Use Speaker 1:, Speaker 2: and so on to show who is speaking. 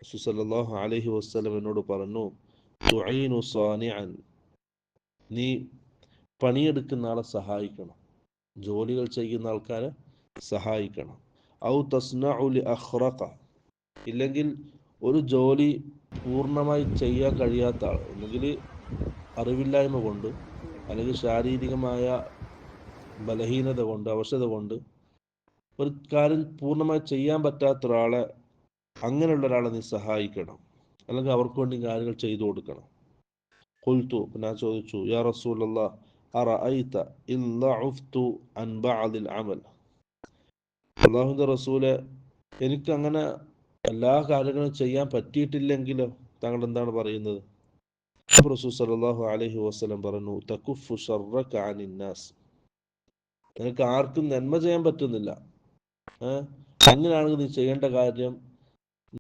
Speaker 1: റസൂൽ സല്ലല്ലാഹു അലൈഹി വസല്ലം എന്നോട് പറഞ്ഞു, തുഈനു സാനിഅൻ, നീ പണിയെടുക്കുന്ന ആളെ സഹായിക്കണം, ജോലികൾ ചെയ്യുന്ന ആൾക്കാരെ സഹായിക്കണം. ഔ തസ്നഉ ലി അഖ്റഖ, ഇല്ലെങ്കിൽ ഒരു ജോലി പൂർണ്ണമായി ചെയ്യാൻ കഴിയാത്ത ആൾ, ഒന്നുകിൽ അറിവില്ലായ്മ കൊണ്ട് അല്ലെങ്കിൽ ശാരീരികമായ ബലഹീനത കൊണ്ട് അവശത കൊണ്ട് ഒരു കാര്യം പൂർണ്ണമായി ചെയ്യാൻ പറ്റാത്ത ഒരാളെ, അങ്ങനെയുള്ള ഒരാളെ നീ സഹായിക്കണം, അല്ലെങ്കിൽ അവർക്ക് വേണ്ടി കാര്യങ്ങൾ ചെയ്തു കൊടുക്കണം. ഖുൽതു, ഞാൻ ചോദിച്ചു, യാ റസൂലല്ലാഹ് അറഅയ്ത ഇൻ ലഉഫ്തു അൻ ബഅദിൽ അമൽ, അല്ലാഹുവിൻ്റെ റസൂലെ, എനിക്ക് അങ്ങനെ എല്ലാ കാര്യങ്ങളും ചെയ്യാൻ പറ്റിയിട്ടില്ലെങ്കിലോ, താങ്കൾ എന്താണ് പറയുന്നത്? റസൂൽ സല്ലല്ലാഹു അലൈഹി വസല്ലം പറഞ്ഞു, തകുഫു ശർറക അനിന്നാസ്, നിനക്ക് ആർക്കും നന്മ ചെയ്യാൻ പറ്റുന്നില്ല, അങ്ങനെയാണെങ്കിൽ നീ ചെയ്യേണ്ട കാര്യം